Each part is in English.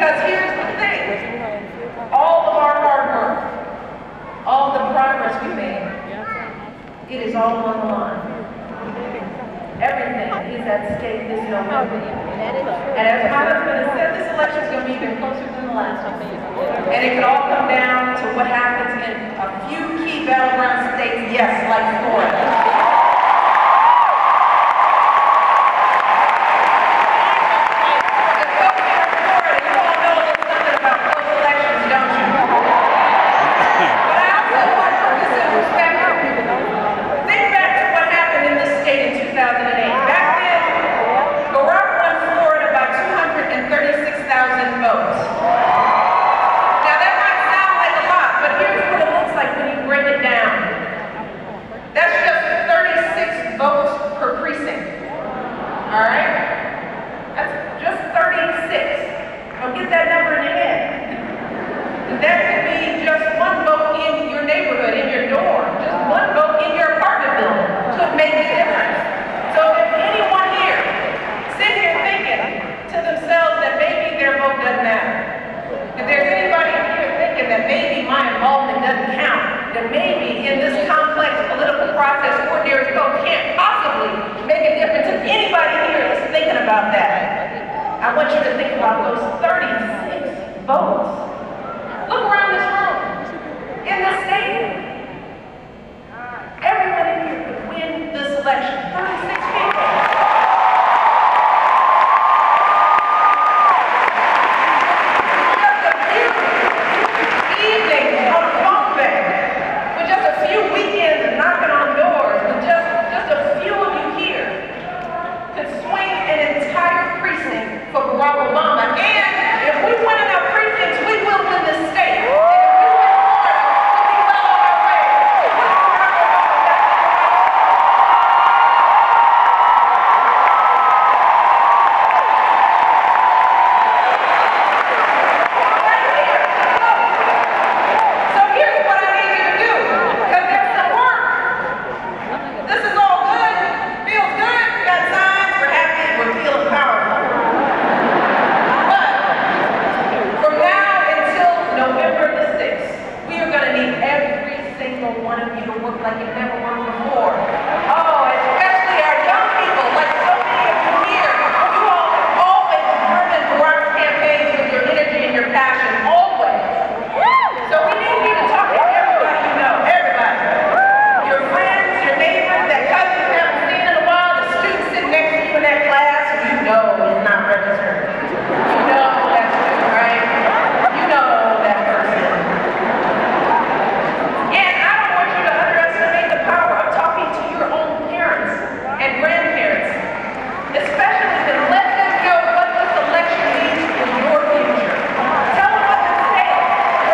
Because here's the thing, all of our hard work, all the progress we made, it is all on the line. Everything is at stake this November. And as my husband has said, this election is going to be even closer than the last one. And it could all come down to what happens in a few key battleground states, yes, like Florida. I want you to think about those 36 votes. Look around this room. In this stadium. Everyone in here could win this election. 36 people. Just a few evenings on a phone bank. With just a few weekends and knocking on doors. With just a few of you here could swing an entire precinct for Barack Obama, and if we win enough precincts, we will win the state. And if we win Florida, we'll be well on our way. So here's what I need you to do, because there's some work. This is all good, feels good, we got signs, we're happy, we're feeling powerful. November the 6th, we are going to need every single one of you to work like you've never worked before. Oh, especially our young people, like so many of you here. You all have always determined Barack's campaigns with your energy and your passion, always. So we need you to talk to everybody you know, everybody. Your friends, your neighbors, that cousin you haven't seen in a while, the student sitting next to you in that class who you know is not registered. You know that student, right? You know that person. And I don't want you to underestimate the power of talking to your own parents and grandparents, especially to let them know what this election means for your future. Tell them what to say.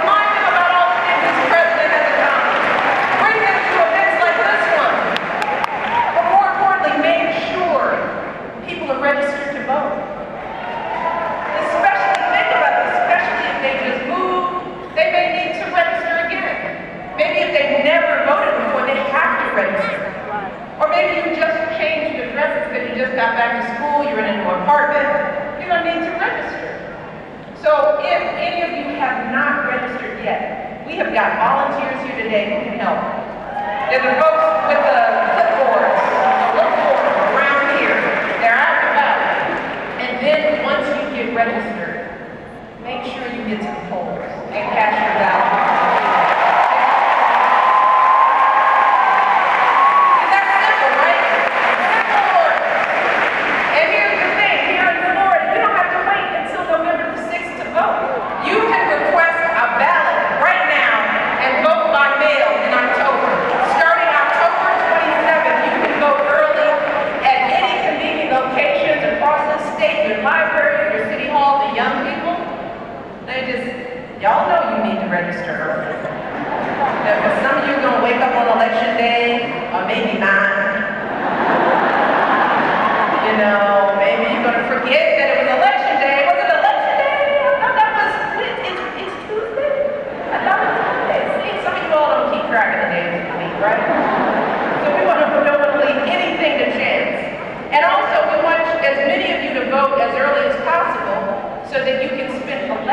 Remind them about all the things this president has accomplished. Bring them to events like this one. But more importantly, make sure people are registered to vote. Especially, think about this, especially if they just moved, they may need to register again. Maybe if they've never voted before, they have to register. Or maybe you just changed addresses because you just got back to school, you're in a new apartment, you're going to need to register. So if any of you have not registered yet, we have got volunteers here today who can help. There's the folks with the clipboards around here. They're out and about. And then once you get registered, make sure you get to the polls and cast your ballot. See, that's simple, right? Simple work. And here's the thing, here in Florida, you don't have to wait until November the 6th to vote. You can request a ballot right now and vote by mail in October. Starting October 27th, you can vote early at any convenient locations across the state, your library, your city hall, the young people. Y'all know you need to register early. Because some of you are going to wake up on election day, or maybe not. You know, maybe you're going to forget that it was election day. Was it election day? I thought that was, it's Tuesday? I thought it was Monday. See, some of you all don't keep track of the days of the week, right? So we don't want to leave anything to chance. And also, we want as many of you to vote as early as possible so that you can spend a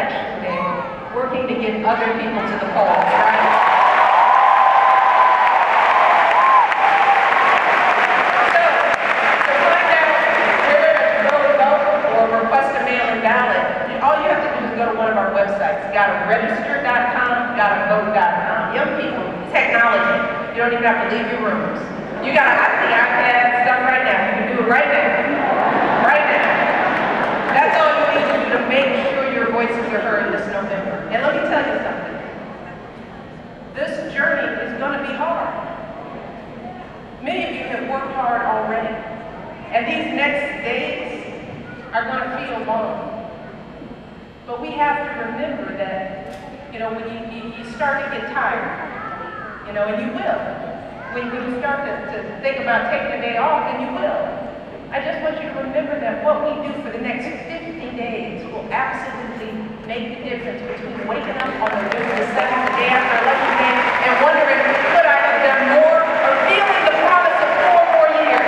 get other people to the polls, right? So, to find out where to go to vote or request a mail-in ballot, all you have to do is go to one of our websites. gottaregister.com, gottavote.com. Young people, technology. You don't even have to leave your rooms. You got the iPad stuff right now. You can do it right now. Right now. That's all you need to do to make sure your voices are heard this November. And let me tell you something. This journey is going to be hard. Many of you have worked hard already. And these next days are going to feel long. But we have to remember that, when you start to get tired, and you will. When you start to think about taking a day off, and you will. I just want you to remember that what we do for the next 50 days will absolutely make the difference between waking up on November the 2nd, the day after Election Day, and wondering, could I have done more, or feeling the promise of 4 more years.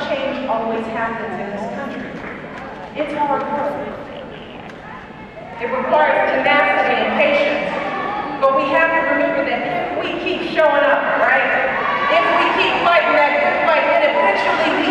Change always happens in this country. It's hard work. It requires tenacity and patience. But we have to remember that if we keep showing up, right? If we keep fighting that good fight, then eventually we